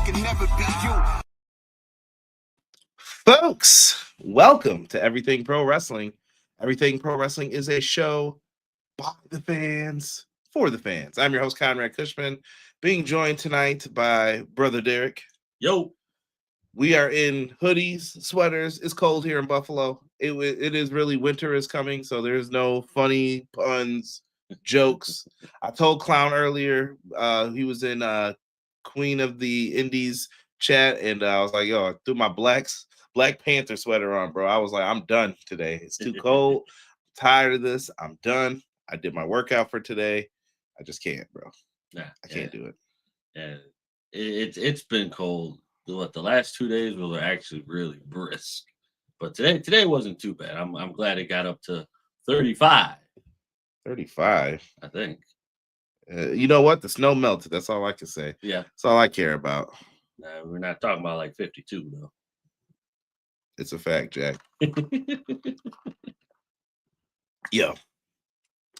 can never be you. Folks, welcome to Everything Pro Wrestling. Everything Pro Wrestling is a show by the fans, for the fans. I'm your host, Conrad Cushman, being joined tonight by Brother Derek. Yo. We are in hoodies, sweaters. It's cold here in Buffalo. It is really winter is coming, so there's no funny puns, jokes. I told Clown earlier, he was in Queen of the Indies chat, and I was like, yo, I threw my Black Panther sweater on, bro. I was like, I'm done today. It's too cold. I'm tired of this. I'm done. I did my workout for today. I just can't, bro. I can't do it. Yeah, it's been cold. The last 2 days were actually really brisk, but today wasn't too bad. I'm glad it got up to 35. 35, I think. You know what? The snow melted. That's all I can say. Yeah, that's all I care about. We're not talking about like 52 though. It's a fact, Jack. Yo,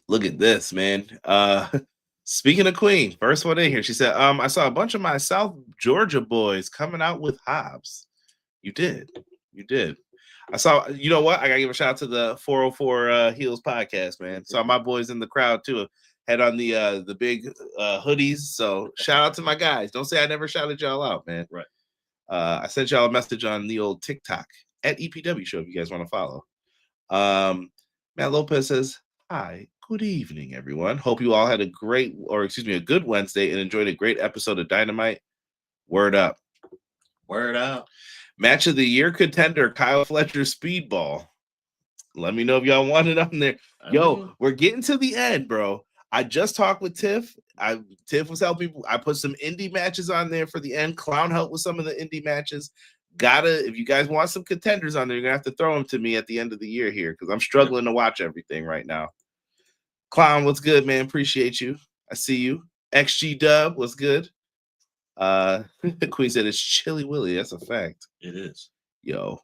look at this, man. Speaking of Queen, first one in here, she said, I saw a bunch of my South Georgia boys coming out with Hobbs. You did. I saw, you know what? I gotta give a shout out to the 404 Heels podcast, man. Saw my boys in the crowd too. Had on the big hoodies. So shout out to my guys. Don't say I never shouted y'all out, man. Right. I sent y'all a message on the old TikTok at EPW show if you guys want to follow. Matt Lopez says, hi, good evening, everyone. Hope you all had a good Wednesday and enjoyed a great episode of Dynamite. Word up. Word out. Match of the year contender, Kyle Fletcher Speedball. Let me know if y'all want it on there. Yo, we're getting to the end, bro. I just talked with Tiff. Tiff was helping. I put some indie matches on there for the end. Clown helped with some of the indie matches. If you guys want some contenders on there, you're gonna have to throw them to me at the end of the year here because I'm struggling to watch everything right now. Clown, what's good, man? Appreciate you. I see you. XG Dub, what's good? Queen said it's Chilly Willy. That's a fact. It is. Yo.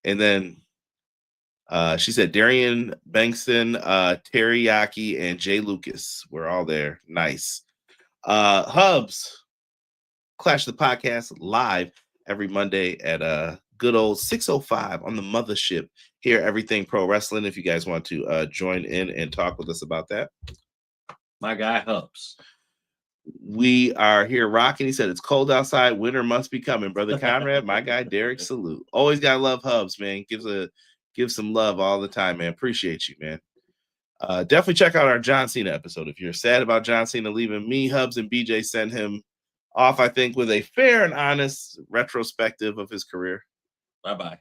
And then she said Darian Bankston, Teriyaki, and Jay Lucas were all there. Nice. Hubs, Clash the Podcast live every Monday at good old 6:05 on the mothership here, Everything Pro Wrestling. If you guys want to join in and talk with us about that. My guy Hubs. We are here rocking. He said it's cold outside. Winter must be coming, brother Conrad. My guy Derek, salute. Always gotta love Hubs, man. Give some love all the time, man. Appreciate you, man. Definitely check out our John Cena episode. If you're sad about John Cena leaving, me, Hubs, and BJ send him off, I think, with a fair and honest retrospective of his career. Bye-bye.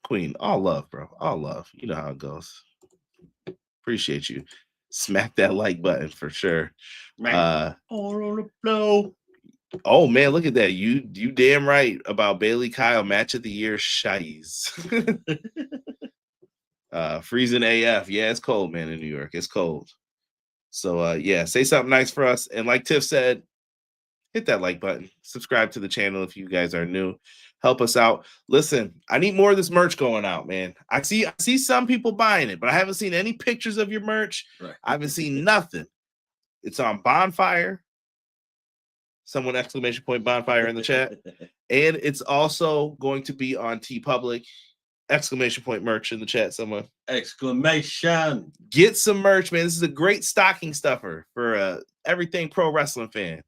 Queen, all love, bro. All love. You know how it goes. Appreciate you. Smack that like button for sure. All on the floor. Oh man, look at that. You damn right about Bailey Kyle match of the year shies. Freezing AF. Yeah, it's cold, man, in New York. It's cold. So yeah, say something nice for us. And like Tiff said, hit that like button. Subscribe to the channel if you guys are new. Help us out. Listen, I need more of this merch going out, man. I see some people buying it, but I haven't seen any pictures of your merch. Right. I haven't seen nothing. It's on Bonfire. Someone exclamation point Bonfire in the chat. And it's also going to be on TeePublic. Exclamation point merch in the chat, someone. Exclamation. Get some merch, man. This is a great stocking stuffer for Everything Pro Wrestling fan.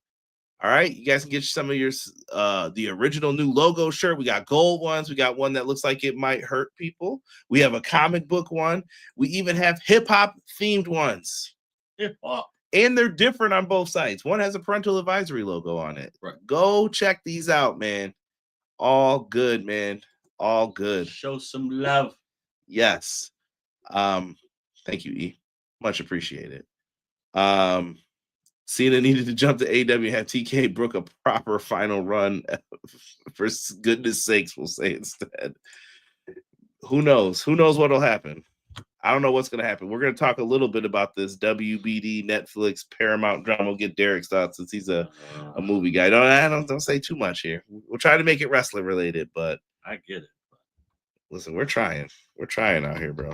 All right, you guys can get some of your the original new logo shirt. We got gold ones. We got one that looks like it might hurt people. We have a comic book one. We even have hip hop themed ones. Hip hop. And they're different on both sides. One has a parental advisory logo on it. Right. Go check these out, man. All good, man. All good. Show some love. Yes. Thank you, E. Much appreciated. Cena needed to jump to AEW and have TK Brook a proper final run. For goodness sakes, we'll say instead. Who knows? Who knows what'll happen? I don't know what's going to happen. We're going to talk a little bit about this WBD, Netflix, Paramount drama. We'll get Derek's thoughts since he's a movie guy. Don't say too much here. We'll try to make it wrestling related, but I get it. Listen, we're trying. We're trying out here, bro.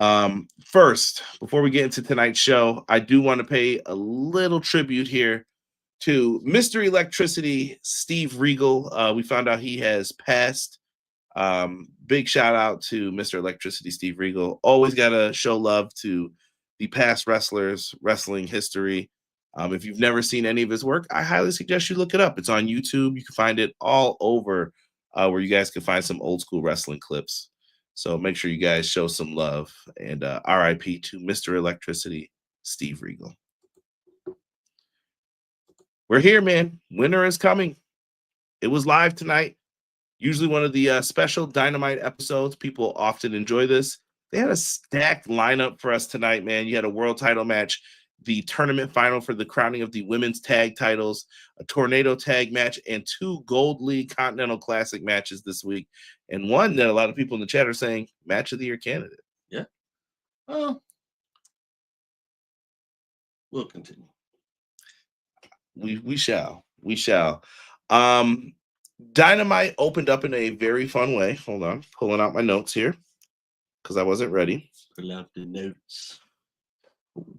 First, before we get into tonight's show, I do want to pay a little tribute here to Mr. Electricity, Steve Regal. We found out he has passed. Big shout out to Mr. Electricity, Steve Regal. Always got to show love to the past wrestlers, wrestling history. If you've never seen any of his work, I highly suggest you look it up. It's on YouTube. You can find it all over where you guys can find some old school wrestling clips. So make sure you guys show some love. And RIP to Mr. Electricity, Steve Regal. We're here, man. Winter is coming. It was live tonight. Usually one of the special Dynamite episodes. People often enjoy this. They had a stacked lineup for us tonight, man. You had a world title match, the tournament final for the crowning of the women's tag titles, a tornado tag match, and 2 Gold League Continental Classic matches this week. And one that a lot of people in the chat are saying match of the year candidate. Yeah. Well, we'll continue. We shall. Dynamite opened up in a very fun way. Hold on, pulling out my notes here because I wasn't ready. Pull out the notes.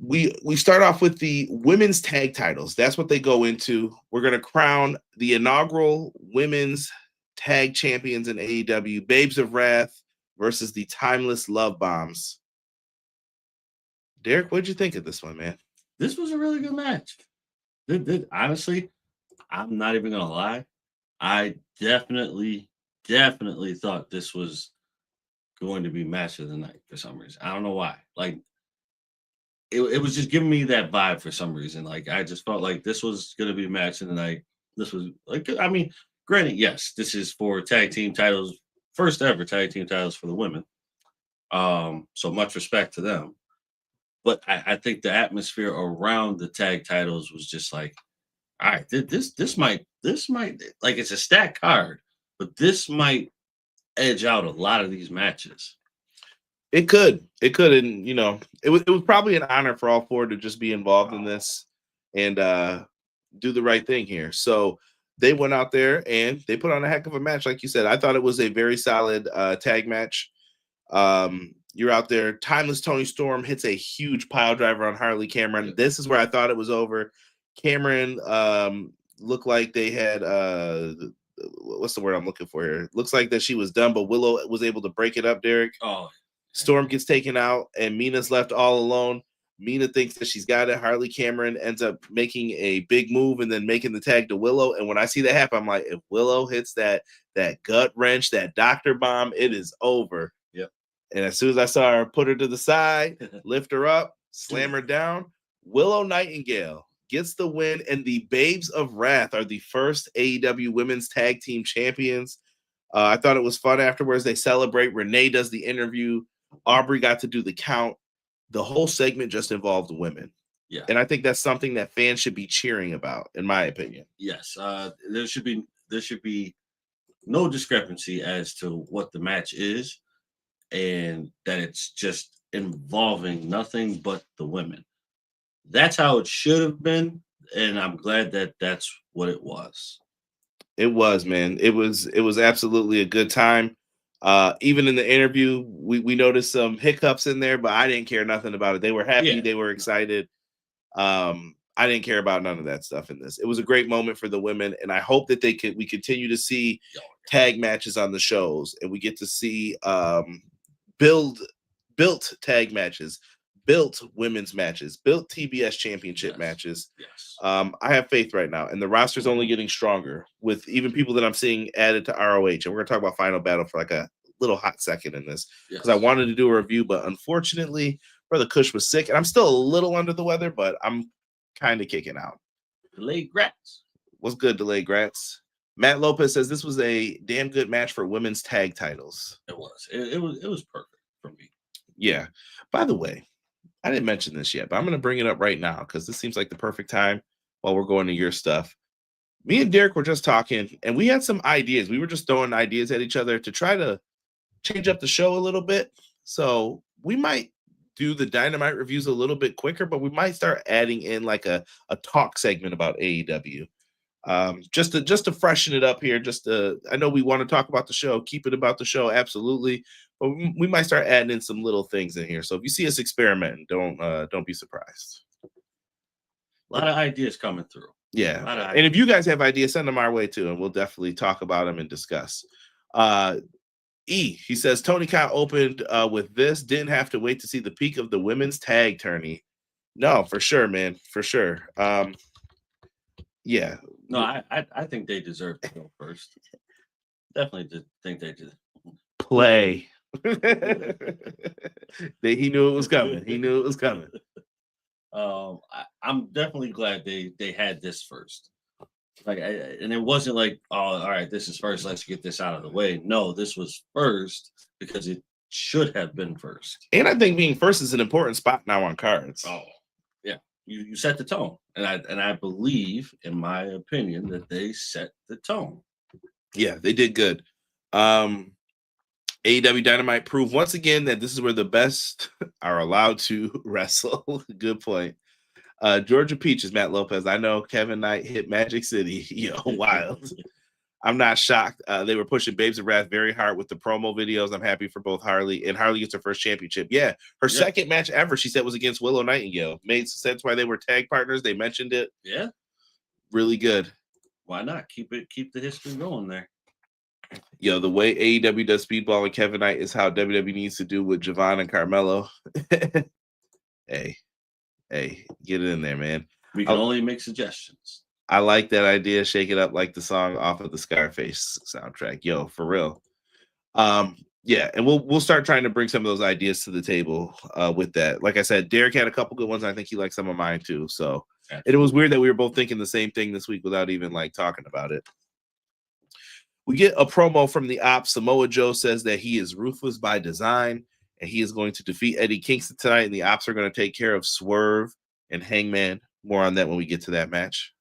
We start off with the women's tag titles. That's what they go into. We're going to crown the inaugural women's tag champions in AEW, Babes of Wrath versus the Timeless Love Bombs. Derek, what'd you think of this one, man? This was a really good match. Honestly, I'm not even gonna lie. I definitely thought this was going to be match of the night for some reason. I don't know why. Like it was just giving me that vibe for some reason. Like I just felt like this was gonna be match of the night. This was like, I mean, granted, yes, this is for tag team titles, first ever tag team titles for the women. So much respect to them. But I think the atmosphere around the tag titles was just like, all right, this might like it's a stacked card, but this might edge out a lot of these matches. It could, and you know, it was probably an honor for all 4 to just be involved in this and do the right thing here. So they went out there and they put on a heck of a match, like you said. I thought it was a very solid tag match. You're out there. Timeless Tony Storm hits a huge pile driver on Harley Cameron. This is where I thought it was over. Cameron looked like they had what's the word I'm looking for here? Looks like that she was done, but Willow was able to break it up, Derek. Oh, Storm gets taken out, and Mina's left all alone. Mina thinks that she's got it. Harley Cameron ends up making a big move and then making the tag to Willow. And when I see that happen, I'm like, if Willow hits that gut wrench, that doctor bomb, it is over. Yep. And as soon as I saw her put her to the side, lift her up, slam her down, Willow Nightingale gets the win, and the Babes of Wrath are the first AEW Women's Tag Team Champions. I thought it was fun afterwards. They celebrate. Renee does the interview. Aubrey got to do the count. The whole segment just involved women. Yeah. And I think that's something that fans should be cheering about, in my opinion. Yes. There should be no discrepancy as to what the match is, and that it's just involving nothing but the women. That's how it should have been, and I'm glad that that's what it was. It was, man. It was absolutely a good time. Even in the interview, we noticed some hiccups in there, but I didn't care nothing about it. They were happy. Yeah. They were excited. I didn't care about none of that stuff in this. It was a great moment for the women, and I hope that we continue to see tag matches on the shows, and we get to see built tag matches, built women's matches, built TBS championship matches. Yes. I have faith right now, and the roster's only getting stronger with even people that I'm seeing added to ROH. And we're going to talk about Final Battle for like a little hot second in this because I wanted to do a review, but unfortunately, Brother Kush was sick, and I'm still a little under the weather, but I'm kind of kicking out. Delayed Grats. What's good, Delayed Grats? Matt Lopez says this was a damn good match for women's tag titles. It was. It was perfect for me. Yeah. By the way, I didn't mention this yet, but I'm going to bring it up right now because this seems like the perfect time while we're going to your stuff. Me and Derek were just talking, and we had some ideas. We were just throwing ideas at each other to try to change up the show a little bit. So we might do the Dynamite reviews a little bit quicker, but we might start adding in like a talk segment about AEW. Just to freshen it up here. I know we want to talk about the show, keep it about the show, absolutely. But we might start adding in some little things in here. So if you see us experimenting, don't be surprised. A lot of ideas coming through. Yeah. And if you guys have ideas, send them our way too, and we'll definitely talk about them and discuss. He says Tony Khan opened with this, didn't have to wait to see the peak of the women's tag tourney. No, for sure, man. For sure. Yeah. No, I think they deserve to go first. Definitely think they did. Play. He knew it was coming. He knew it was coming. I'm definitely glad they had this first. And it wasn't like, oh, all right, this is first. Let's get this out of the way. No, this was first because it should have been first. And I think being first is an important spot now on cards. Oh, yeah. You set the tone, and I believe, in my opinion, that they set the tone. Yeah, they did good. AEW Dynamite proved once again that this is where the best are allowed to wrestle. Good point. Georgia Peaches, Matt Lopez. I know Kevin Knight hit Magic City. Wild. I'm not shocked. They were pushing Babes of Wrath very hard with the promo videos. I'm happy for both Harley, and Harley gets her first championship. Yeah, her second match ever, she said, was against Willow Nightingale. Made sense why they were tag partners. They mentioned it. Yeah. Really good. Why not? Keep the history going there. The way AEW does Speedball and Kevin Knight is how WWE needs to do with Javon and Carmelo. Hey, get it in there, man. We can only make suggestions. I like that idea. Shake it up like the song off of the Scarface soundtrack. For real. Yeah, and we'll start trying to bring some of those ideas to the table with that. Like I said, Derek had a couple good ones. I think he liked some of mine too. So it was weird that we were both thinking the same thing this week without even talking about it. We get a promo from the Opps. Samoa Joe says that he is ruthless by design, and he is going to defeat Eddie Kingston tonight, and the Opps are going to take care of Swerve and Hangman. More on that when we get to that match.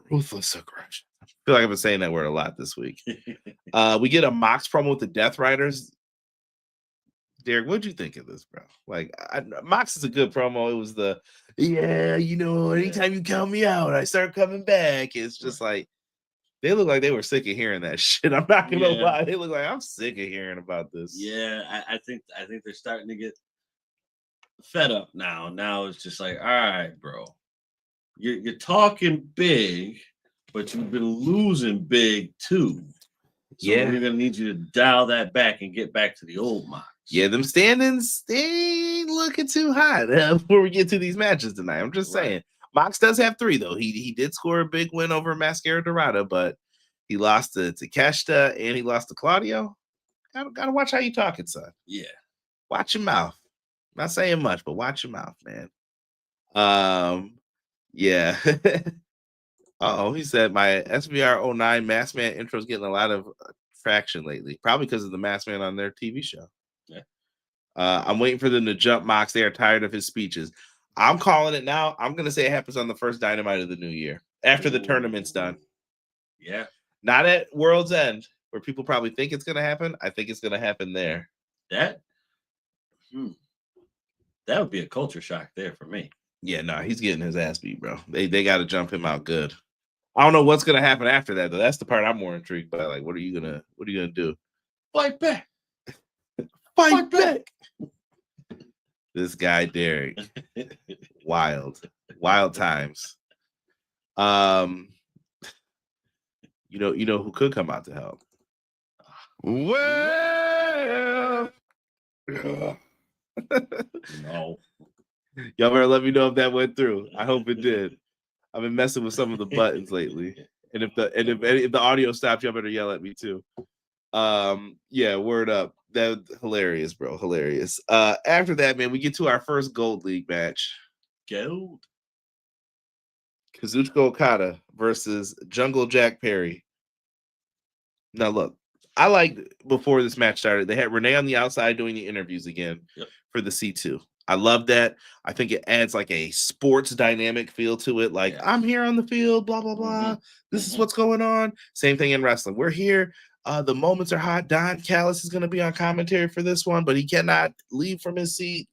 Ruthless aggression. I feel like I've been saying that word a lot this week. We get a Mox promo with the Death Riders. Derek, what'd you think of this, bro? Mox is a good promo. It was anytime you count me out, I start coming back. It's just they look like they were sick of hearing that shit. I'm not gonna lie. They look like I'm sick of hearing about this. Yeah, I think they're starting to get fed up now. Now it's just all right, bro. You're talking big, but you've been losing big too. So we're gonna need you to dial that back and get back to the old Mox. Yeah, them standings, they ain't looking too hot before we get to these matches tonight. I'm just saying. Mox does have 3, though. He did score a big win over Mascara Dorada, but he lost to Takeshita and he lost to Claudio. Gotta watch how you talking, son. Yeah. Watch your mouth. Not saying much, but watch your mouth, man. Yeah. He said my SVR 09 Masked Man intro is getting a lot of traction lately, probably because of the Masked Man on their TV show. Yeah. I'm waiting for them to jump Mox. They are tired of his speeches. I'm calling it now. I'm going to say it happens on the first Dynamite of the new year after the tournament's done. Yeah. Not at World's End, where people probably think it's going to happen. I think it's going to happen there. That would be a culture shock there for me. Yeah, no, he's getting his ass beat, bro. They got to jump him out good. I don't know what's going to happen after that, though. That's the part I'm more intrigued by. What are you going to do? Fight back. Fight back. This guy, Derek. Wild times. You know who could come out to help? Well, no. Y'all better let me know if that went through. I hope it did. I've been messing with some of the buttons lately. And if the audio stops, y'all better yell at me too. Yeah, word up. That hilarious, bro. Hilarious. After that, man, we get to our first Gold League match. Gold. Kazuchika Okada versus Jungle Jack Perry. Now look, I liked before this match started, they had Renee on the outside doing the interviews again for the C2. I love that. I think it adds a sports dynamic feel to it. I'm here on the field, blah, blah, blah. Mm-hmm. This is what's going on. Same thing in wrestling. We're here. The moments are hot. Don Callis is going to be on commentary for this one, but he cannot leave from his seat,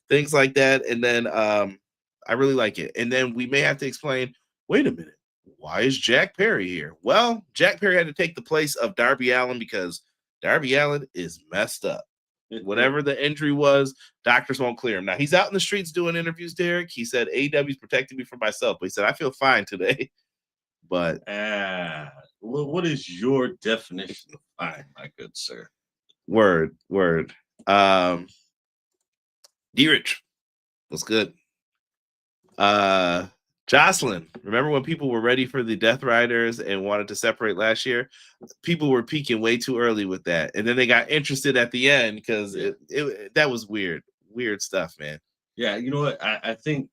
things like that. And then I really like it. And then we may have to explain, wait a minute, why is Jack Perry here? Well, Jack Perry had to take the place of Darby Allin because Darby Allin is messed up. Whatever the injury was, doctors won't clear him. Now, he's out in the streets doing interviews, Derek. He said, AEW's protecting me from myself. But he said, I feel fine today. But what is your definition of fine, my good sir? Word. D-Rich, what's good? Jocelyn, remember when people were ready for the Death Riders and wanted to separate last year? People were peaking way too early with that, and then they got interested at the end because that was weird stuff, man. Yeah, you know what? I think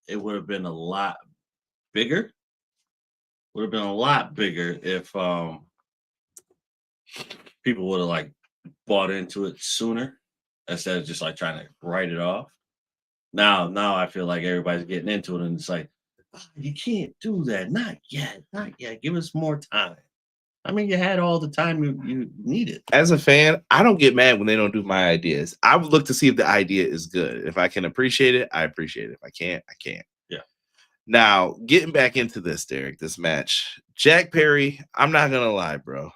it would have been a lot bigger. Would have been a lot bigger if people would have like bought into it sooner instead of just like trying to write it off. Now I feel like everybody's getting into it, and it's like, you can't do that. Not yet. Give us more time. I mean, you had all the time you needed. As a fan, I don't get mad when they don't do my ideas. I would look to see if the idea is good. If I can appreciate it, I appreciate it. If I can't, I can't. Yeah. Now, getting back into this, Derek, this match. Jack Perry, I'm not going to lie, bro.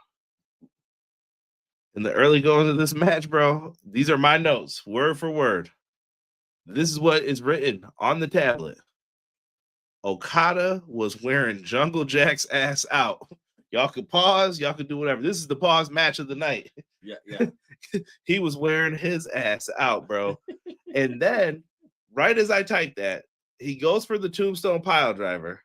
In the early goings of this match, bro, these are my notes, word for word. This is what is written on the tablet. Okada was wearing Jungle Jack's ass out. Y'all could pause. Y'all could do whatever. This is the pause match of the night. Yeah. He was wearing his ass out, bro. And then, right as I typed that, he goes for the tombstone pile driver.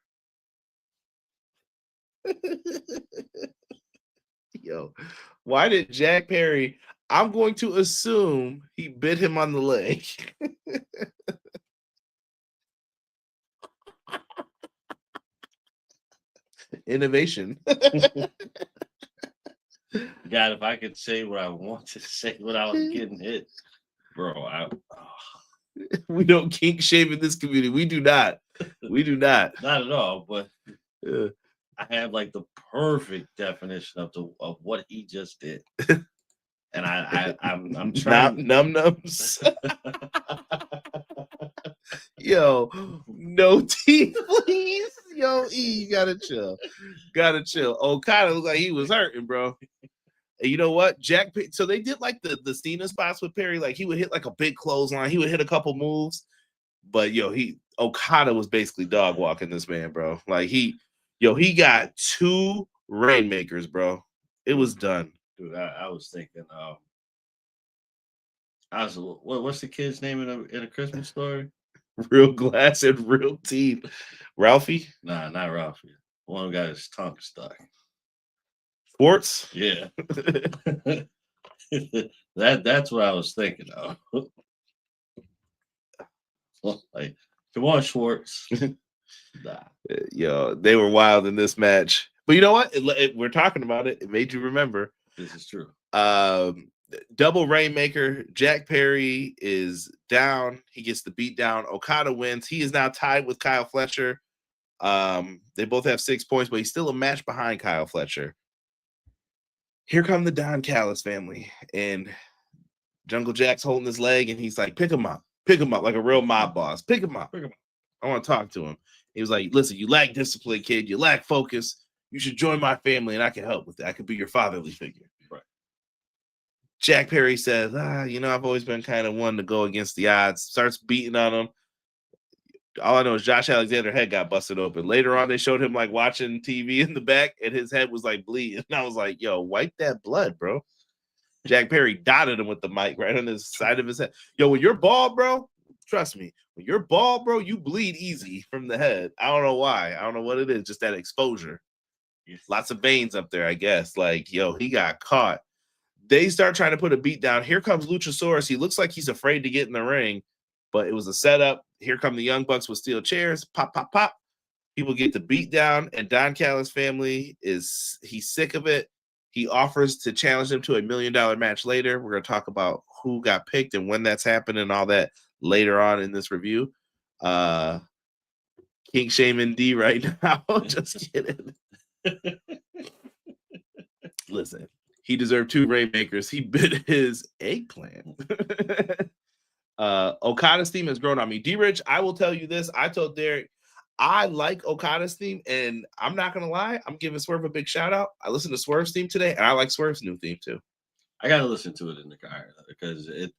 Yo, why did Jack Perry... I'm going to assume he bit him on the leg. Innovation. God, if I could say what I want to say when I was getting hit, bro, we don't kink shame in this community. We do not. Not at all. But I have like the perfect definition of what he just did. And I'm trying nums. Yo, no teeth, please. Yo, E, you gotta chill. Okada looked like he was hurting, bro. And you know what? So they did like the Cena spots with Perry. Like he would hit like a big clothesline. He would hit a couple moves. But Okada was basically dog walking this man, bro. Like he got 2 rainmakers, bro. It was done. Dude, I was thinking, what's the kid's name in a Christmas Story? Real glass and real teeth. Ralphie? Nah, not Ralphie. One got his tongue stuck. Schwartz? Yeah. That's what I was thinking of. Like, come on, Schwartz. Nah. Yo, they were wild in this match. But you know what? We're talking about it. It made you remember. This is true. Double Rainmaker. Jack Perry is down. He gets the beat down. Okada wins. He is now tied with Kyle Fletcher. They both have 6 points, but he's still a match behind Kyle Fletcher. Here come the Don Callis family, and Jungle Jack's holding his leg, and he's like, pick him up like a real mob boss. Pick him up. I want to talk to him. He was like, listen, you lack discipline, kid. You lack focus. You should join my family, and I can help with that. I could be your fatherly figure. Right. Jack Perry says, I've always been kind of one to go against the odds. Starts beating on him. All I know is Josh Alexander's head got busted open. Later on, they showed him like watching TV in the back, and his head was like bleeding. And I was like, yo, wipe that blood, bro. Jack Perry dotted him with the mic right on the side of his head. Yo, when you're bald, bro, trust me, when you're bald, bro, you bleed easy from the head. I don't know why. I don't know what it is. Just that exposure. Lots of veins up there, I guess. Like, yo, he got caught. They start trying to put a beat down. Here comes Luchasaurus. He looks like he's afraid to get in the ring, but it was a setup. Here come the Young Bucks with steel chairs. Pop, pop, pop. People get the beat down, and Don Callis' family he's sick of it. He offers to challenge them to $1 million match later. We're going to talk about who got picked and when that's happened and all that later on in this review. King Shaman D right now. Just kidding. Listen, he deserved 2 Rainmakers. He bit his eggplant. Okada's theme has grown on me. D-Rich, I will tell you this. I told Derek, I like Okada's theme, and I'm not going to lie. I'm giving Swerve a big shout out. I listened to Swerve's theme today, and I like Swerve's new theme too. I gotta listen to it in the car because it's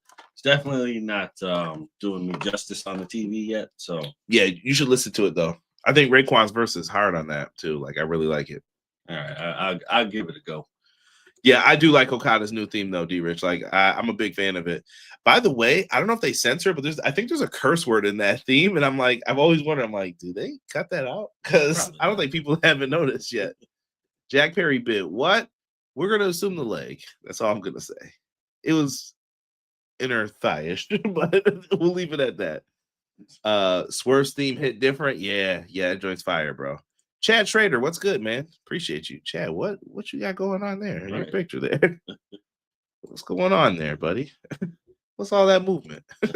definitely not doing me justice on the TV yet. So yeah, you should listen to it though. I think Raekwon's verse is hard on that too. Like I really like it. All right, I'll give it a go. Yeah, I do like Okada's new theme though, D Rich. Like I'm a big fan of it. By the way, I don't know if they censor it, but I think there's a curse word in that theme, and I'm like, I've always wondered, I'm like, do they cut that out? Because I don't think people haven't noticed yet. Jack Perry bit what? We're gonna assume the leg. That's all I'm gonna say. It was inner thigh-ish, but we'll leave it at that. Swerve's theme hit different. Yeah, it joins fire, bro. Chad Schrader, what's good, man? Appreciate you. Chad, what you got going on there in your picture there? What's going on there, buddy? What's all that movement? What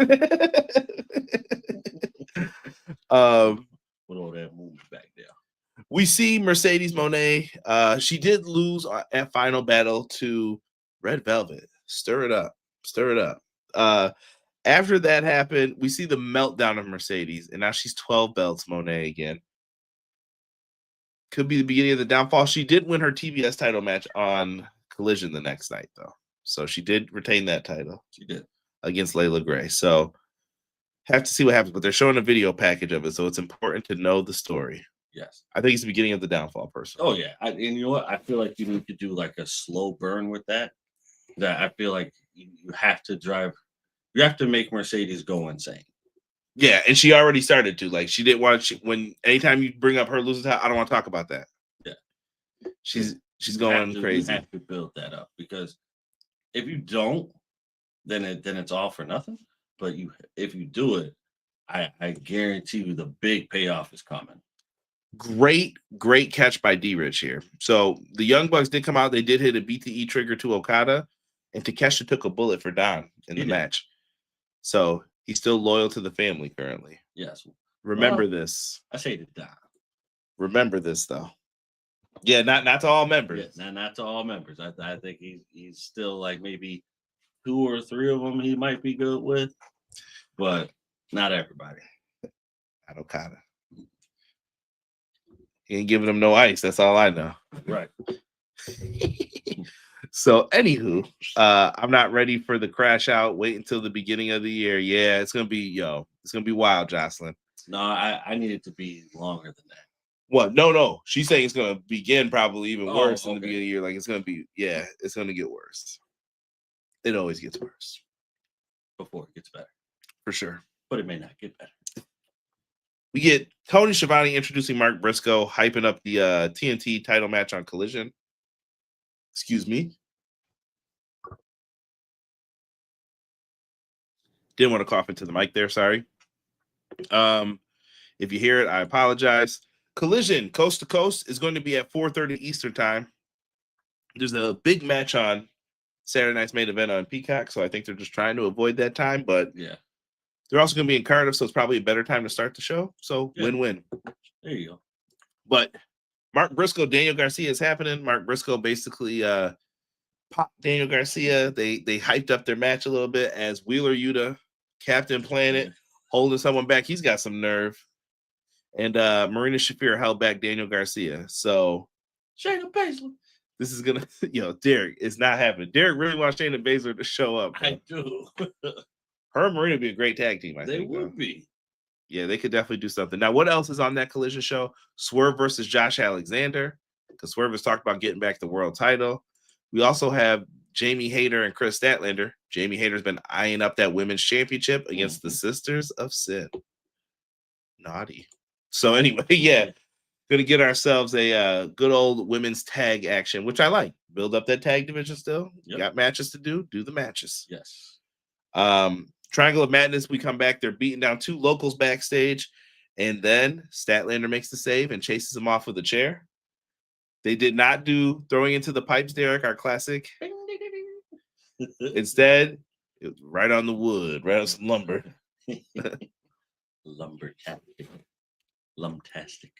all that movement back there? We see Mercedes Moné. She did lose at Final Battle to Red Velvet. Stir it up. After that happened, we see the meltdown of Mercedes, and now she's 12 belts Moné again. Could be the beginning of the downfall. She did win her TBS title match on Collision the next night, though. So she did retain that title. She did. Against Layla Gray. So have to see what happens, but they're showing a video package of it, so it's important to know the story. Yes. I think it's the beginning of the downfall, personally. Oh, yeah. And you know what? I feel like you need to do like a slow burn with that. That I feel like you have to make Mercedes go insane. Yeah, and she already started to. Like, she didn't want to, anytime you bring up her losing title, I don't want to talk about that. Yeah. She's going crazy. You have to build that up because if you don't, then it's all for nothing. But if you do it, I guarantee you the big payoff is coming. Great catch by D-Rich here. So the Young Bucks did come out. They did hit a BTE trigger to Okada, and Takeshita took a bullet for Don in the match. So he's still loyal to the family currently. Yes. Remember this. I say to Don. Remember this, though. Yeah, not to all members. Yeah, not to all members. I think he's still like maybe 2 or 3 of them he might be good with, but not everybody. Not Okada. He ain't giving them no ice. That's all I know. Right. So, anywho, I'm not ready for the crash out. Wait until the beginning of the year. Yeah, it's gonna be wild, Jocelyn. No, I need it to be longer than that. What? No. She's saying it's gonna begin probably even worse in the beginning of the year. Like it's gonna get worse. It always gets worse before it gets better, for sure. But it may not get better. We get Tony Schiavone introducing Mark Briscoe, hyping up the TNT title match on Collision. Excuse me. Didn't want to cough into the mic there. Sorry. If you hear it, I apologize. Collision Coast to Coast is going to be at 4:30 Eastern time. There's a big match on Saturday night's main event on Peacock, so I think they're just trying to avoid that time. But yeah, they're also going to be in Cardiff, so it's probably a better time to start the show. So win-win. There you go. But Mark Briscoe, Daniel Garcia is happening. Mark Briscoe basically popped Daniel Garcia. They hyped up their match a little bit as Wheeler Yuta, Captain Planet, holding someone back. He's got some nerve. And Marina Shafir held back Daniel Garcia. So Shayna Baszler. This is gonna, Derek, it's not happening. Derek really wants Shayna Baszler to show up. Bro. I do. Her and Marina would be a great tag team. I think they would be. Yeah, they could definitely do something. Now, what else is on that Collision show? Swerve versus Josh Alexander, because Swerve has talked about getting back the world title. We also have Jamie Hayter and Chris Statlander. Jamie Hayter's been eyeing up that women's championship against the Sisters of Sin. Naughty. So anyway, gonna get ourselves a good old women's tag action, which I like. Build up that tag division still. Yep. Got matches to do the matches. Yes. Triangle of Madness, we come back. They're beating down 2 locals backstage, and then Statlander makes the save and chases him off with a chair. They did not do throwing into the pipes, Derek, our classic. Instead, it was right on the wood, right on some lumber. Lumtastic.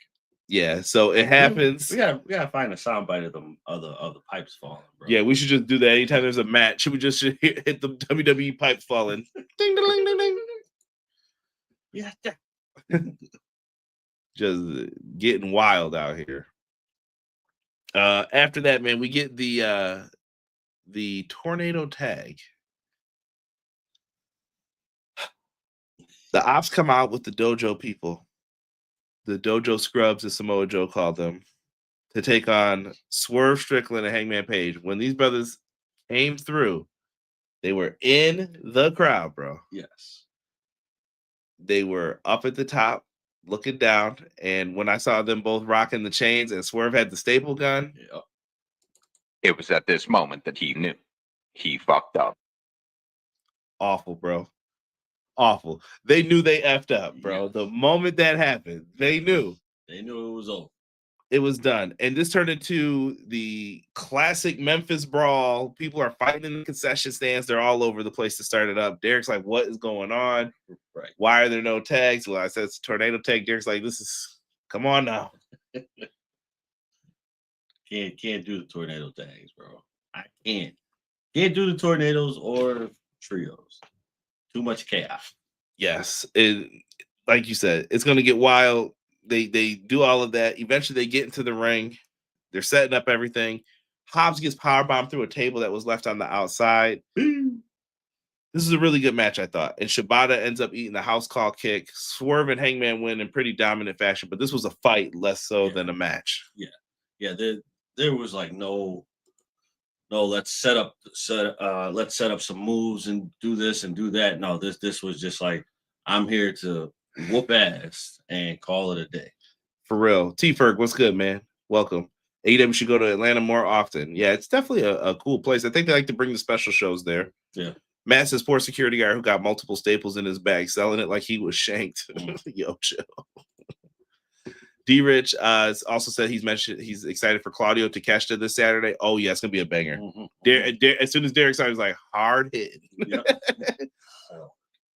Yeah, so it happens. We gotta find a soundbite of the pipes falling, bro. Yeah, we should just do that anytime there's a match. We just should hit the WWE pipes falling. Ding, ding, ding, ding. Yeah. Just getting wild out here. After that, man, we get the the tornado tag. The Opps come out with the dojo people, the dojo scrubs, as Samoa Joe called them, to take on Swerve, Strickland, and Hangman Page. When these brothers came through, they were in the crowd, bro. Yes. They were up at the top, looking down, and when I saw them both rocking the chains and Swerve had the staple gun, it was at this moment that he knew he fucked up. Awful, bro. Awful. They knew they effed up, bro. Yes. The moment that happened, they knew. They knew it was over. It was done. And this turned into the classic Memphis brawl. People are fighting in the concession stands. They're all over the place to start it up. Derek's like, what is going on? Right. Why are there no tags? Well, I said it's a tornado tag. Derek's like, come on now. Can't do the tornado tags, bro. I can't. Can't do the tornadoes or trios. Too much chaos. Yes. Like you said, it's going to get wild. They do all of that. Eventually, they get into the ring. They're setting up everything. Hobbs gets powerbombed through a table that was left on the outside. This is a really good match, I thought. And Shibata ends up eating the house call kick. Swerve and Hangman win in pretty dominant fashion, but this was a fight less so than a match. Yeah. There was like no. Let's set up some moves and do this and do that. No, this was just like, I'm here to whoop ass and call it a day. For real. T-Ferg, what's good, man? Welcome. AEW should go to Atlanta more often. Yeah, it's definitely a cool place. I think they like to bring the special shows there. Yeah. Matt says, poor security guard who got multiple staples in his bag, selling it like he was shanked. Yo, chill. D-Rich also said he's excited for Claudio Takeshita this Saturday. Oh, yeah, it's going to be a banger. Mm-hmm. As soon as Derek started, he was like, hard hit. Yep.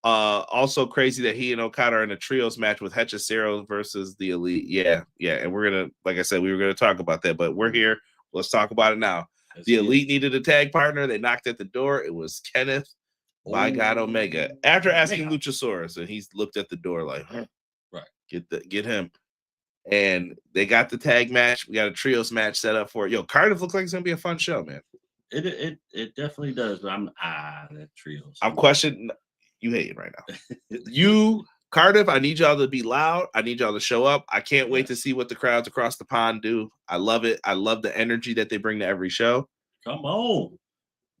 Also crazy that he and Okada are in a trios match with Hechicero versus the Elite. Yeah. And we're going to, like I said, we were going to talk about that, but we're here. Let's talk about it now. The Elite needed a tag partner. They knocked at the door. It was Kenneth, by God, Omega. After asking Luchasaurus, and he's looked at the door like, right, get him. And they got the tag match. We got a trios match set up for it. Yo, Cardiff looks like it's gonna be a fun show, man. It definitely does. But that trios. I'm questioning. You hate it right now. Cardiff, I need y'all to be loud. I need y'all to show up. I can't wait to see what the crowds across the pond do. I love it. I love the energy that they bring to every show. Come on.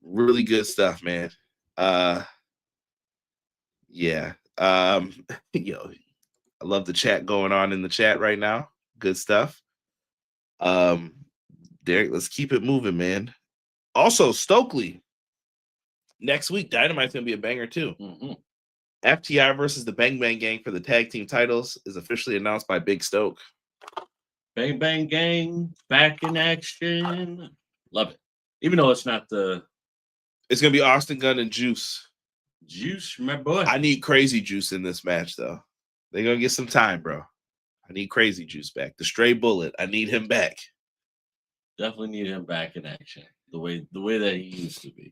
Really good stuff, man. Yeah. Yo, I love the chat going on in the chat right now. Good stuff. Derek, let's keep it moving, man. Also, Stokely. Next week, Dynamite's going to be a banger, too. Mm-hmm. FTR versus the Bang Bang Gang for the tag team titles is officially announced by Big Stoke. Bang Bang Gang, back in action. Love it. Even though it's not the... It's going to be Austin Gunn and Juice. Juice, my boy. I need Crazy Juice in this match, though. They're going to get some time, bro. I need Crazy Juice back. The Stray Bullet, I need him back. Definitely need him back in action. The way that he used to be.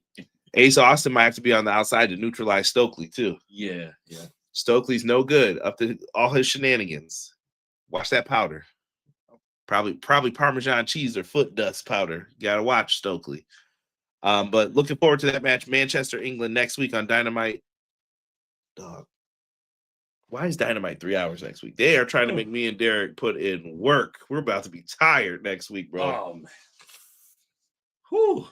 Ace Austin might have to be on the outside to neutralize Stokely, too. Yeah. Stokely's no good up to all his shenanigans. Watch that powder. Probably Parmesan cheese or foot dust powder. You got to watch Stokely. But looking forward to that match. Manchester, England next week on Dynamite. Dog. Why is Dynamite 3 hours next week? They are trying to make me and Derek put in work. We're about to be tired next week, bro. Oh, man. Whew.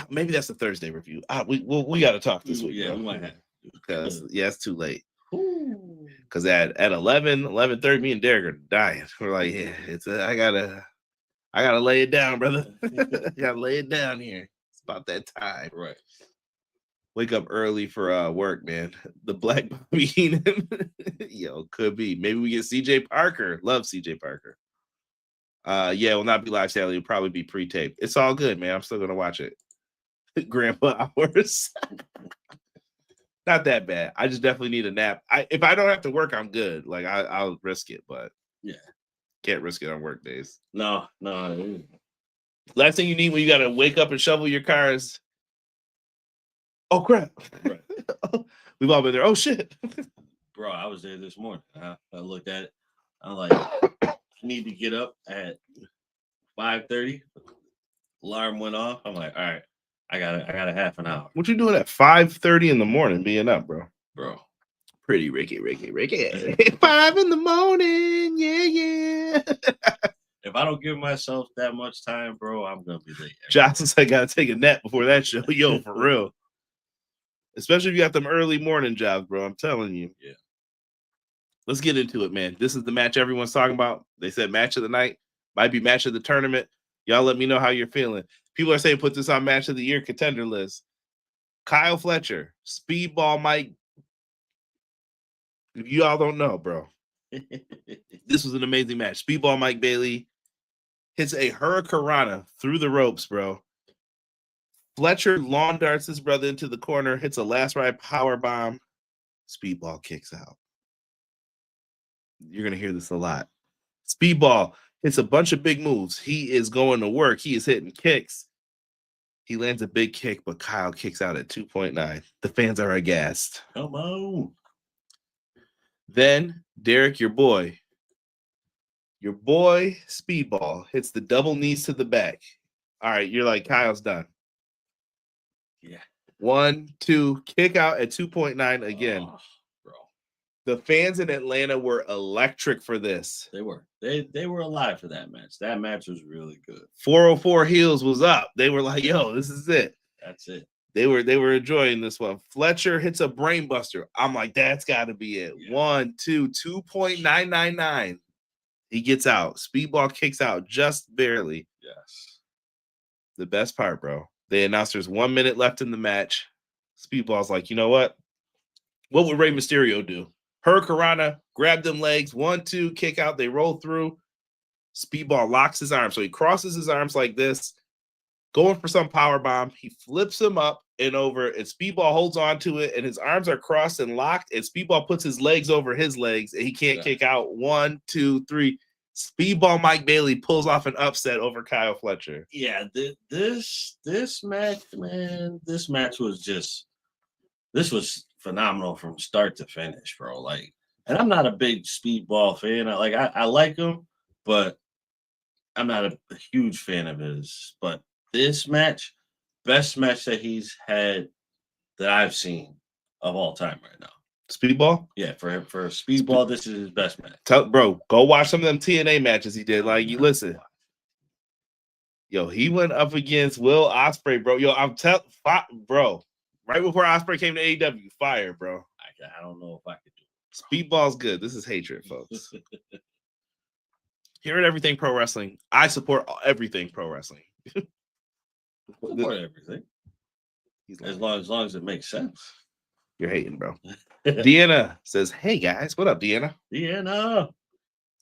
Maybe that's the Thursday review. We got to talk this week. Yeah, we might have because it's too late. Because at 11:30, me and Derek are dying. We're like, yeah, I gotta lay it down, brother. Gotta lay it down here. It's about that time. Right. Wake up early for work, man. The Black Bobby Heenan. Yo, could be. Maybe we get CJ Parker. Love CJ Parker. Yeah, it will not be live, sadly. It'll probably be pre-taped. It's all good, man. I'm still gonna watch it. Grandpa hours. Not that bad. I just definitely need a nap. If I don't have to work, I'm good. Like I'll risk it, but yeah, can't risk it on work days. No. Last thing you need when you gotta wake up and shovel your car is, oh crap. Right. We've all been there. Oh shit. Bro, I was there this morning. I looked at it. I'm like, I need to get up at 5:30. Alarm went off. I'm like, all right, I got a half an hour. What you doing at 5:30 in the morning being up, bro? Pretty Ricky. 5 in the morning. Yeah. If I don't give myself that much time, bro, I'm gonna be late. Johnson's I gotta take a nap before that show. Yo, for real. Especially if you got them early morning jobs, bro. I'm telling you. Yeah. Let's get into it, man. This is the match everyone's talking about. They said match of the night, might be match of the tournament. Y'all let me know how you're feeling. People are saying put this on match of the year contender list. Kyle Fletcher, Speedball Mike. If you all don't know, bro, this was an amazing match. Speedball Mike Bailey hits a hurricanrana through the ropes, bro. Fletcher lawn darts his brother into the corner, hits a last ride power bomb. Speedball kicks out. You're going to hear this a lot. Speedball hits a bunch of big moves. He is going to work. He is hitting kicks. He lands a big kick, but Kyle kicks out at 2.9. The fans are aghast. Come on. Then Derek, your boy Speedball hits the double knees to the back. All right, you're like, Kyle's done. Yeah. 1, 2, kick out at 2.9 again. Oh, bro. The fans in Atlanta were electric for this. They were. They were alive for that match. That match was really good. 404 Heels was up. They were like, yo, this is it. That's it. They were enjoying this one. Fletcher hits a brainbuster. I'm like, that's got to be it. Yeah. 1, 2, 2.999. He gets out. Speedball kicks out just barely. Yes. The best part, bro. They announced there's 1 minute left in the match. Speedball's like, you know what? What would Rey Mysterio do? Hurricanrana, grab them legs. 1, 2, kick out. They roll through. Speedball locks his arms. So he crosses his arms like this, going for some power bomb. He flips him up and over, and Speedball holds on to it, and his arms are crossed and locked, and Speedball puts his legs over his legs, and he can't kick out. 1, 2, 3. Speedball Mike Bailey pulls off an upset over Kyle Fletcher. Yeah, this match, man, this was phenomenal from start to finish, bro. Like, and I'm not a big Speedball fan. I like him, but I'm not a huge fan of his. But this match, best match that he's had that I've seen of all time right now. Speedball? Yeah, for Speedball, this is his best match. Bro, go watch some of them TNA matches he did. Like, you listen. Yo, he went up against Will Ospreay, bro. Yo, bro. Right before Ospreay came to AEW, fire, bro. I don't know if I could do it. Speedball's good. This is hatred, folks. Here at Everything Pro Wrestling, I support everything pro wrestling. Support everything. As long as it makes sense. You're hating, bro. Deanna says, hey, guys. What up, Deanna? Deanna.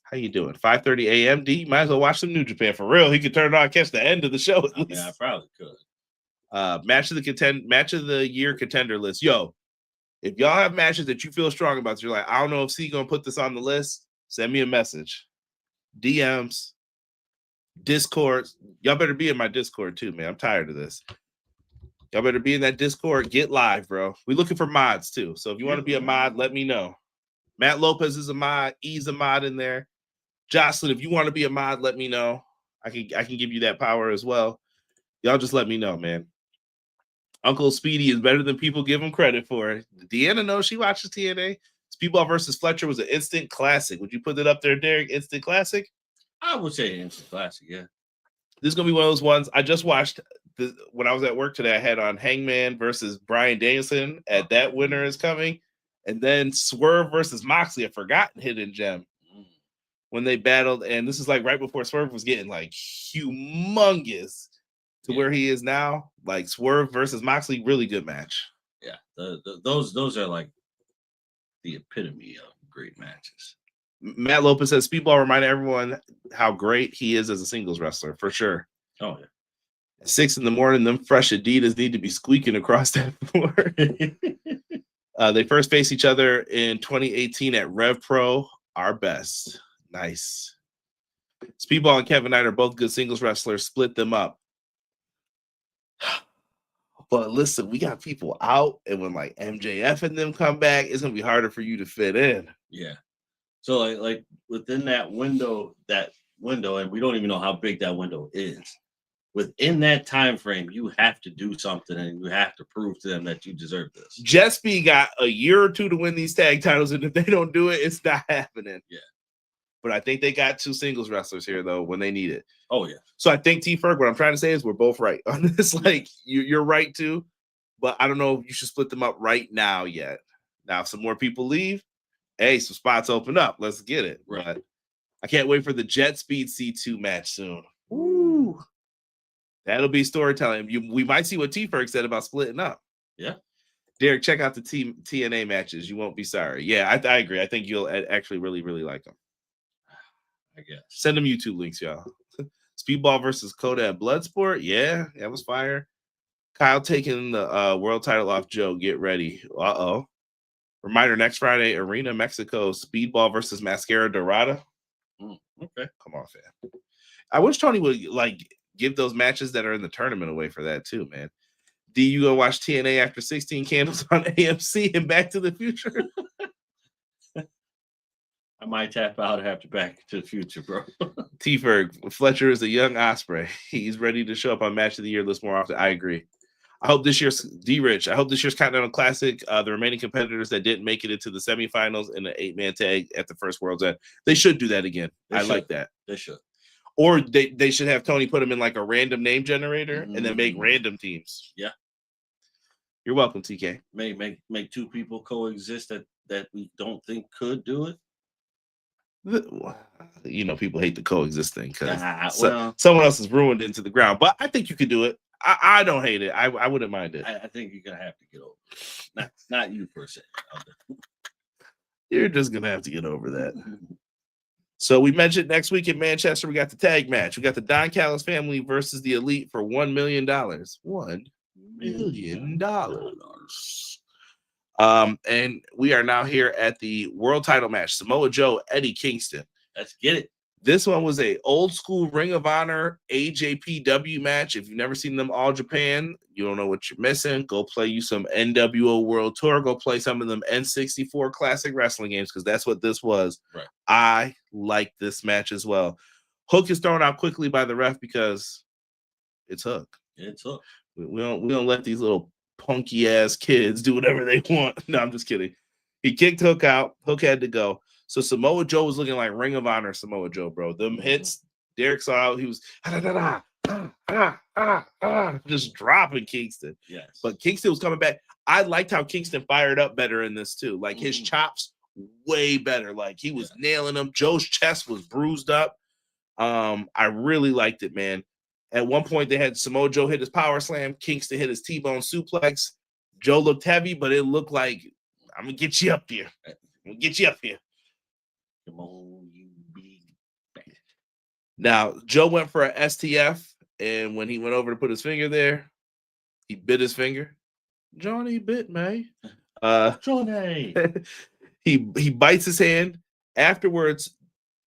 How you doing? 5:30 a.m. D, you might as well watch some New Japan for real. He could turn it on and catch the end of the show at least. I probably could. Match of the year contender list. Yo, if y'all have matches that you feel strong about, so you're like, I don't know if C gonna put this on the list, send me a message. DMs, Discord. Y'all better be in my Discord too, man. I'm tired of this. Y'all better be in that Discord. Get live, bro. We're looking for mods too. So if you want to be a mod, let me know. Matt Lopez is a mod. E's a mod in there. Jocelyn, if you want to be a mod, let me know. I can give you that power as well. Y'all just let me know, man. Uncle Speedy is better than people give him credit for. Deanna knows she watches TNA. Speedball versus Fletcher was an instant classic. Would you put it up there, Derek? Instant classic? I would say instant classic, yeah. This is going to be one of those ones. I just watched when I was at work today. I had on Hangman versus Bryan Danielson at That Winner Is Coming. And then Swerve versus Moxley, a forgotten hidden gem, when they battled. And this is like right before Swerve was getting like humongous to where he is now. Like Swerve versus Moxley, really good match. Yeah, those are like the epitome of great matches. Matt Lopez says Speedball reminded everyone how great he is as a singles wrestler, for sure. Oh, yeah. At 6 in the morning, them fresh Adidas need to be squeaking across that floor. They first faced each other in 2018 at Rev Pro, our best. Nice. Speedball and Kevin Knight are both good singles wrestlers. Split them up. But listen, we got people out, and when like MJF and them come back, it's gonna be harder for you to fit in. Yeah. So like within that window, and we don't even know how big that window is. within that time frame, you have to do something and you have to prove to them that you deserve this. Jespy got a year or two to win these tag titles, and if they don't do it, it's not happening. Yeah. But I think they got 2 singles wrestlers here, though, when they need it. Oh, yeah. So I think T-Ferg, what I'm trying to say is we're both right on this. Like, you're right, too. But I don't know if you should split them up right now yet. Now, if some more people leave, hey, some spots open up. Let's get it. Right. But I can't wait for the Jet Speed C2 match soon. Ooh. That'll be storytelling. We might see what T-Ferg said about splitting up. Yeah. Derek, check out the TNA matches. You won't be sorry. Yeah, I agree. I think you'll actually really, really like them. I guess. Send them YouTube links, y'all. Speedball versus Coda at Bloodsport. Yeah, that was fire. Kyle taking the world title off Joe. Get ready. Uh-oh. Reminder, next Friday, Arena, Mexico. Speedball versus Mascara Dorada. Okay. Come on, fam. I wish Tony would, like, give those matches that are in the tournament away for that, too, man. Do you go watch TNA after 16 Candles on AMC and Back to the Future? I might tap out after Back to the Future, bro. T-Ferg, Fletcher is a young Osprey. He's ready to show up on Match of the Year list more often. I agree. I hope this year's D-Rich. I hope this year's Continental Classic, the remaining competitors that didn't make it into the semifinals in the 8-man tag at the first World's End, they should do that again. Like that. They should. Or they should have Tony put them in like a random name generator and then make random teams. Yeah. You're welcome, TK. Make 2 people coexist that we don't think could do it. You know, people hate the coexist thing because well, someone else has ruined it into the ground. But I think you could do it. I don't hate it. I wouldn't mind it. I think you're gonna have to get over it. Not you per se. You're just gonna have to get over that. So we mentioned next week in Manchester, we got the tag match. We got the Don Callis family versus the Elite for $1 million. $1 million. And we are now here at the world title match. Samoa Joe, Eddie Kingston. Let's get it. This one was a old school Ring of Honor AJPW match. If you've never seen them All Japan, you don't know what you're missing. Go play you some NWO World Tour. Go play some of them N64 classic wrestling games because that's what this was. Right. I like this match as well. Hook is thrown out quickly by the ref because it's Hook. It's Hook. We don't let these little punky ass kids do whatever they want. No, I'm just kidding. He kicked Hook out. Hook had to go. So Samoa Joe was looking like Ring of Honor Samoa Joe, bro. Them hits, Derek saw he was just dropping Kingston. Yes. But Kingston was coming back. I liked how Kingston fired up better in this too. Like his chops way better. Like he was nailing them. Joe's chest was bruised up. I really liked it, man. At one point, they had Samoa Joe hit his power slam. Kingston hit his T-bone suplex. Joe looked heavy, but it looked like, I'm going to get you up here. I'm going to get you up here. Come on, you big bad. Now, Joe went for a STF, and when he went over to put his finger there, he bit his finger. Johnny bit me. Johnny. He bites his hand. Afterwards,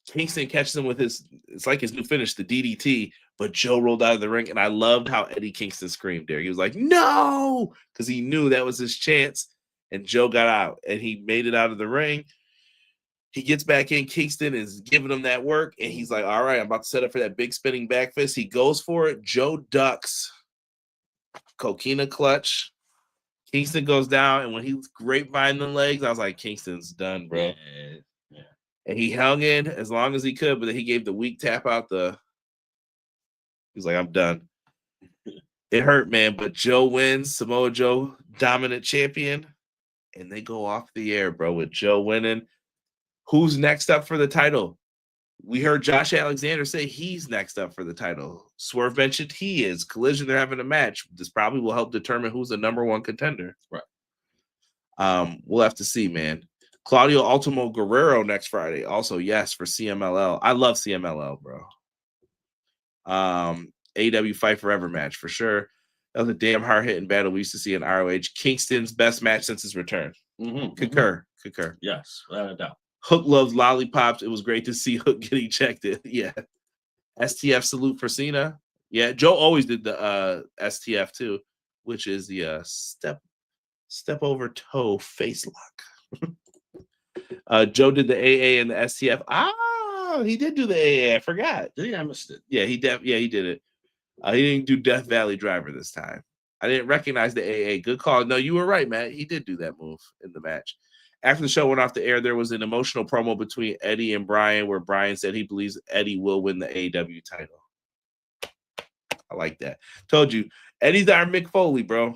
Kingston catches him with it's like his new finish, the DDT, but Joe rolled out of the ring, and I loved how Eddie Kingston screamed there. He was like, no, because he knew that was his chance, and Joe got out, and he made it out of the ring. He gets back in. Kingston is giving him that work, and he's like, all right, I'm about to set up for that big spinning back fist. He goes for it. Joe ducks. Coquina clutch. Kingston goes down, and when he grapevined the legs, I was like, Kingston's done, bro. Yeah. And he hung in as long as he could, but then he gave the weak tap out he's like, I'm done. It hurt, man, but Joe wins. Samoa Joe, dominant champion. And they go off the air, bro, with Joe winning. Who's next up for the title? We heard Josh Alexander say he's next up for the title. Swerve mentioned he is. Collision, they're having a match. This probably will help determine who's the number one contender. Right. We'll have to see, man. Claudio Ultimo Guerrero next Friday. Also, yes, for CMLL. I love CMLL, bro. AEW Fight Forever match for sure. That was a damn hard-hitting battle we used to see in ROH. Kingston's best match since his return. Concur. Yes, without a doubt. Hook loves lollipops. It was great to see Hook get ejected. Yeah. STF salute for Cena. Yeah, Joe always did the STF too, which is the step over toe face lock. Joe did the AA and the STF. He did do the AA. I forgot. Did he? I missed it. Yeah, he did it. He didn't do Death Valley Driver this time. I didn't recognize the AA. Good call. No, you were right, Matt. He did do that move in the match. After the show went off the air, there was an emotional promo between Eddie and Brian where Brian said he believes Eddie will win the AEW title. I like that. Told you, Eddie's our Mick Foley, bro.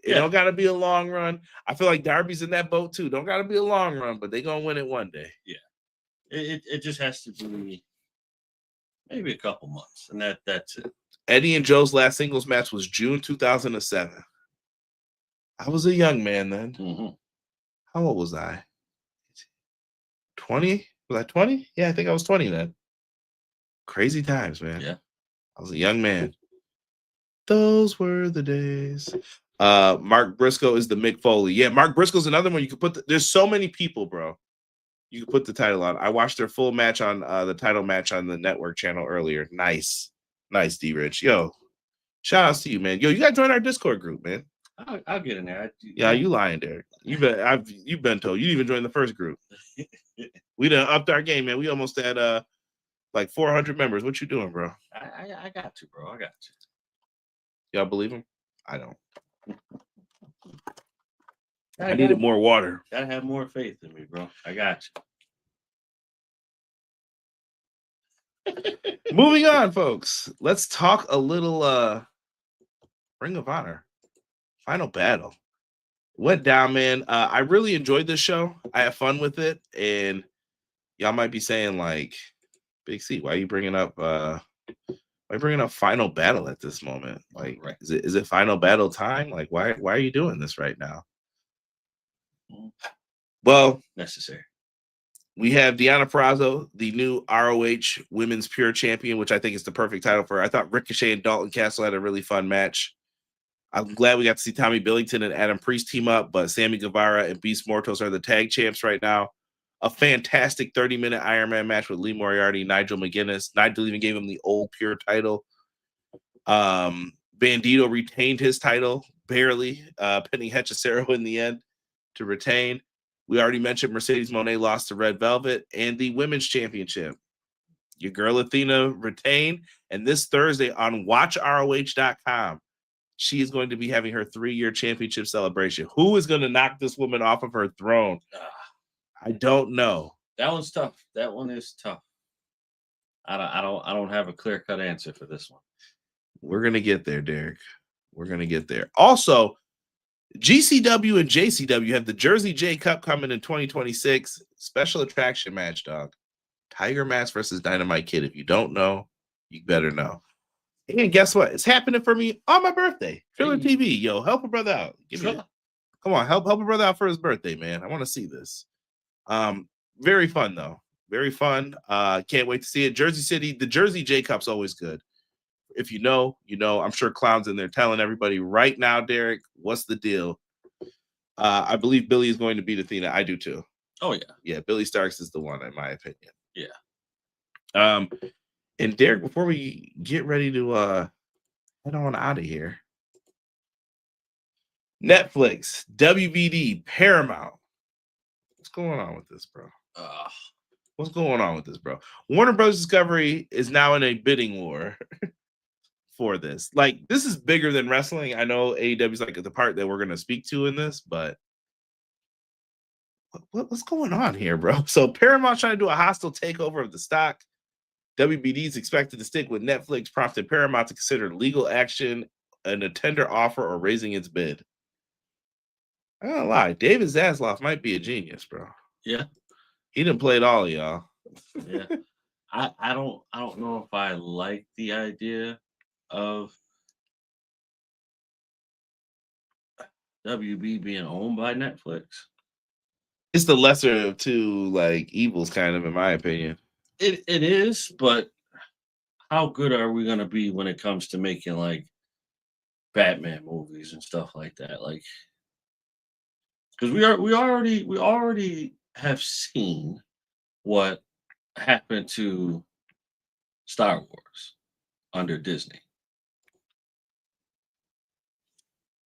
It don't got to be a long run. I feel like Darby's in that boat too. Don't got to be a long run, but they're going to win it one day. Yeah. It just has to be maybe a couple months, and that's it. Eddie and Joe's last singles match was June 2007. I was a young man then. Mm-hmm. How old was I? 20? Was I 20? Yeah, I think I was 20 then. Crazy times, man. Yeah. I was a young man. Those were the days. Mark Briscoe is the Mick Foley. Yeah, Mark Briscoe's another one you could put. There's so many people, bro. You could put the title on. I watched their full match on the title match on the network channel earlier. Nice, D-Rich. Yo, shout outs to you, man. Yo, you got to join our Discord group, man. I'll get in there. Yeah, you lying, Derek. You've been told. You didn't even join the first group. We done upped our game, man. We almost had like 400 members. What you doing, bro? I got you, bro. I got you. Y'all believe him? I don't. I needed more water. Gotta have more faith in me, bro. I got you. Moving on, folks. Let's talk a little Ring of Honor. Final battle. Went down, man. I really enjoyed this show. I have fun with it. And y'all might be saying, like, Big C, why are you bringing up Final Battle at this moment? Like, right. Is it Final Battle time? Like, why are you doing this right now? Well, necessary. We have Deonna Purrazzo, the new ROH Women's Pure Champion, which I think is the perfect title for her. I thought Ricochet and Dalton Castle had a really fun match. I'm glad we got to see Tommy Billington and Adam Priest team up, but Sammy Guevara and Beast Mortos are the tag champs right now. A fantastic 30-minute Iron Man match with Lee Moriarty, Nigel McGuinness. Nigel even gave him the old Pure title. Bandito retained his title barely, pinning Hechicero in the end to retain. We already mentioned Mercedes Moné lost to Red Velvet and the Women's Championship. Your girl Athena retained, and this Thursday on WatchROH.com, she is going to be having her 3-year championship celebration. Who is going to knock this woman off of her throne? I don't know. That one's tough. That one is tough. I don't have a clear-cut answer for this one. We're gonna get there, Derek. We're gonna get there. Also, GCW and JCW have the Jersey J Cup coming in 2026. Special attraction match, dog. Tiger Mask versus Dynamite Kid. If you don't know, you better know. And guess what? It's happening for me on my birthday. Filler TV, yo, help a brother out. Come on, help a brother out for his birthday, man. I want to see this. Very fun though. Very fun. Can't wait to see it. Jersey City, the Jersey J Cup's always good. If you know, you know. I'm sure Clown's in there telling everybody right now, Derek, what's the deal? I believe Billy is going to beat Athena. I do too. Oh yeah. Yeah, Billy Starks is the one, in my opinion. Yeah. And Derek, before we get ready to head on out of here, Netflix, WBD, Paramount. What's going on with this, bro? What's going on with this, bro? Warner Bros. Discovery is now in a bidding war for this. Like, this is bigger than wrestling. I know AEW is like the part that we're going to speak to in this, but what's going on here, bro? So Paramount trying to do a hostile takeover of the stock. WBD is expected to stick with Netflix, prompting Paramount to consider legal action and a tender offer or raising its bid. I don't lie. David Zaslav might be a genius, bro. Yeah. He didn't play it all, y'all. Yeah. I don't know if I like the idea of WB being owned by Netflix. It's the lesser of two like evils, kind of, in my opinion. It is, but how good are we gonna be when it comes to making like Batman movies and stuff like that? Like, because we already have seen what happened to Star Wars under Disney.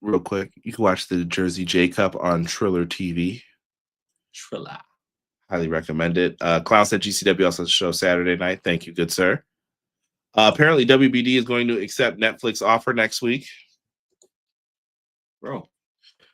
Real quick, you can watch the Jersey J Cup on Triller TV. Triller. Highly recommend it. Clown said GCW also has a show Saturday night. Thank you, good sir. Apparently, WBD is going to accept Netflix offer next week. Bro,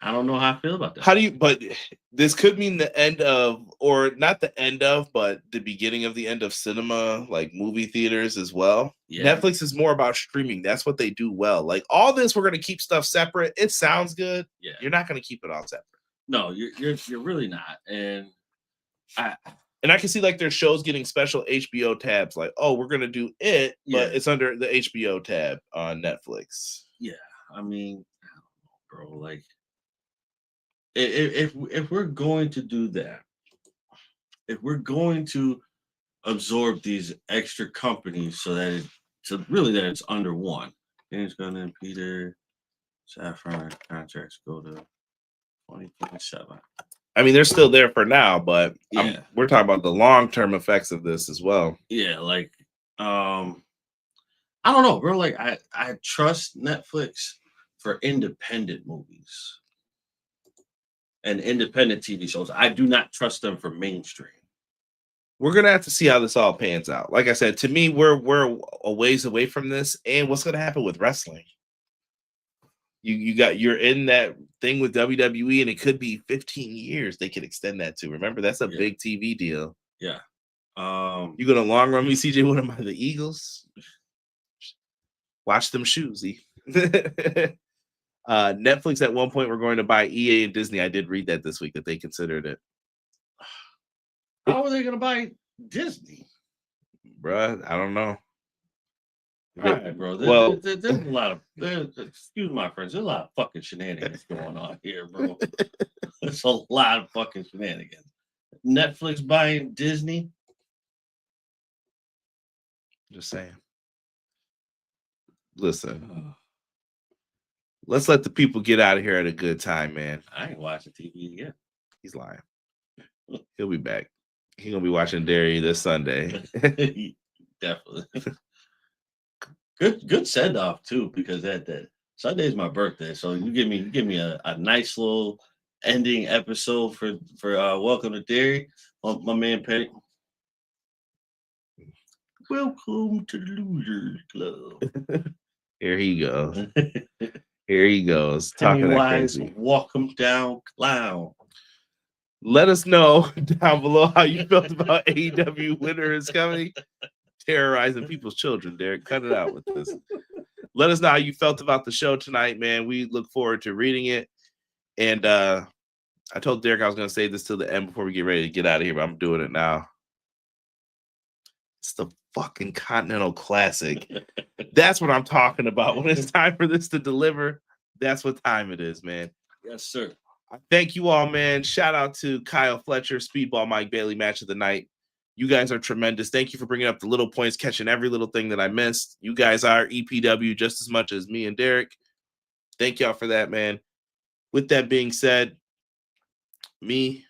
I don't know how I feel about that. How do you? But this could mean the end of, or not the end of, but the beginning of the end of cinema, like movie theaters as well. Yeah. Netflix is more about streaming. That's what they do well. Like all this, we're gonna keep stuff separate. It sounds good. Yeah. You're not gonna keep it all separate. No, you're really not. And I can see like their shows getting special HBO tabs. Like, oh, we're gonna do it, but Yeah. it's under the HBO tab on Netflix. Yeah, I mean, I don't know, bro. Like, if we're going to do that, if we're going to absorb these extra companies so that it's under one, James Gunn and Peter Safran contracts go to 2027. I mean, they're still there for now, but Yeah. we're talking about the long-term effects of this as well. Yeah, like, I don't know, bro. Like, I trust Netflix for independent movies and independent TV shows. I do not trust them for mainstream. We're gonna have to see how this all pans out. Like I said, to me, we're a ways away from this, and what's gonna happen with wrestling? You're in that thing with WWE, and it could be 15 years. They could extend that to. Remember, that's a big TV deal. Yeah. You gonna long run me, CJ? What am I, the Eagles? Watch them shoes. Netflix at one point were going to buy EA and Disney. I did read that this week that they considered it. How are they gonna buy Disney? Bruh, I don't know. All right, bro. There's a lot of excuse my friends. There's a lot of fucking shenanigans going on here, bro. There's a lot of fucking shenanigans. Netflix buying Disney. Just saying. Listen, let's let the people get out of here at a good time, man. I ain't watching TV again. He's lying. He'll be back. He's gonna be watching Dairy this Sunday. Definitely. Good send off too, because that Sunday is my birthday. So you give me a nice little ending episode for Welcome to Dairy. My man Petty. Welcome to the Losers Club. Here he goes. Here he goes. Talking that crazy. Walk him down, clown. Let us know down below how you felt about AEW Winter is Coming. Terrorizing people's children, Derek. Cut it out with this. Let us know how you felt about the show tonight, man. We look forward to reading it. And I told Derek I was going to say this till the end before we get ready to get out of here, but I'm doing it now. It's the fucking Continental Classic. That's what I'm talking about. When it's time for this to deliver, that's what time it is, man. Yes, sir. Thank you all, man. Shout out to Kyle Fletcher, Speedball Mike Bailey, match of the night. You guys are tremendous. Thank you for bringing up the little points, catching every little thing that I missed. You guys are EPW just as much as me and Derek. Thank y'all for that, man. With that being said, me,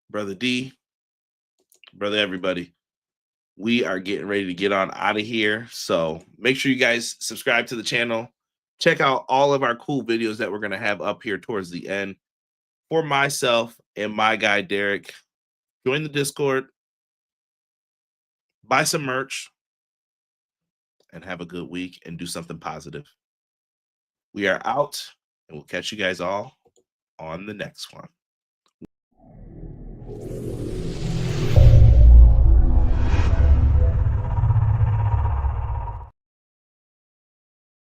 Brother D, Brother everybody, we are getting ready to get on out of here. So make sure you guys subscribe to the channel. Check out all of our cool videos that we're going to have up here towards the end. For myself and my guy, Derek, join the Discord. Buy some merch and have a good week and do something positive. We are out, and we'll catch you guys all on the next one.